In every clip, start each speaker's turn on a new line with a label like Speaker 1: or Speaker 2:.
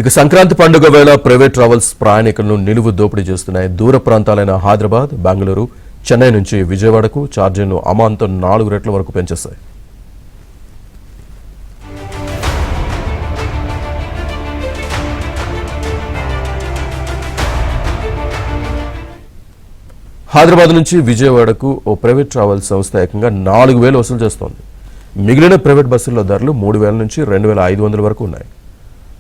Speaker 1: ఇక సంక్రాంతి పండుగ వేళ ప్రైవేట్ ట్రావెల్స్ ప్రయాణికులను నిలువు దోపిడీ చేస్తున్నాయి. దూర ప్రాంతాలైన హైదరాబాద్, బెంగళూరు, చెన్నై నుంచి విజయవాడకు ఛార్జీలను అమాంతం 4 రెట్ల వరకు పెంచేశాయి. హైదరాబాద్ నుంచి విజయవాడకు ఓ ప్రైవేట్ ట్రావెల్స్ సంస్థ ఏకంగా 4,000 వసూలు చేస్తోంది. మిగిలిన ప్రైవేట్ బస్సుల్లో ధరలు 3,000 నుంచి 2,500 వరకు ఉన్నాయి.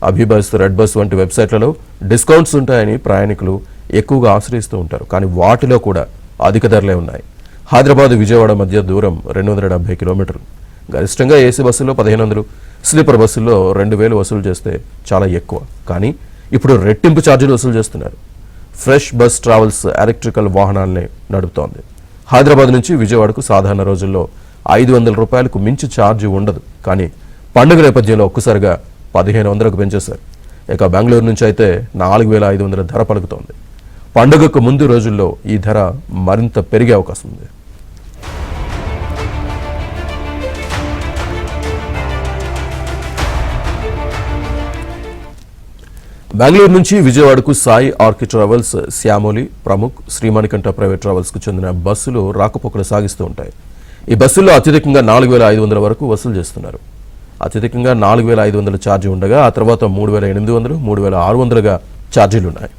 Speaker 1: అభిబస్, రెడ్ బస్ వంటి వెబ్సైట్లలో డిస్కౌంట్స్ ఉంటాయని ప్రయాణికులు ఎక్కువగా ఆశ్రయిస్తూ ఉంటారు. కానీ వాటిలో కూడా అధిక ధరలే ఉన్నాయి. హైదరాబాద్, విజయవాడ మధ్య దూరం 270 కిలోమీటర్లు. గరిష్టంగా ఏసీ బస్సుల్లో 1,500, స్లీపర్ బస్సుల్లో 2,000 వసూలు చేస్తే చాలా ఎక్కువ. కానీ ఇప్పుడు రెట్టింపు ఛార్జీలు వసూలు చేస్తున్నారు. ఫ్రెష్ బస్ ట్రావెల్స్ ఎలక్ట్రికల్ వాహనాలనే నడుపుతోంది. హైదరాబాద్ నుంచి విజయవాడకు సాధారణ రోజుల్లో 500 రూపాయలకు మించి ఛార్జీ ఉండదు. కానీ పండుగ నేపథ్యంలో ఒక్కసారిగా 1,500కు పెంచేశారు. ఇక బెంగళూరు నుంచి అయితే 4,500 ధర పలుకుతోంది. పండుగకు ముందు రోజుల్లో ఈ ధర మరింత పెరిగే అవకాశం ఉంది. బెంగళూరు నుంచి విజయవాడకు సాయి ఆర్కి ట్రావెల్స్, శ్యామోలి, ప్రముఖ్, శ్రీమణికంఠ ప్రైవేట్ ట్రావెల్స్కు చెందిన బస్సులు రాకపోకలు సాగిస్తూ ఉంటాయి. ఈ బస్సుల్లో అత్యధికంగా 4,500 వరకు వసూలు చేస్తున్నారు. అత్యధికంగా 4,500 ఛార్జీ ఉండగా ఆ తర్వాత 3,800, 3,600గా ఛార్జీలున్నాయి.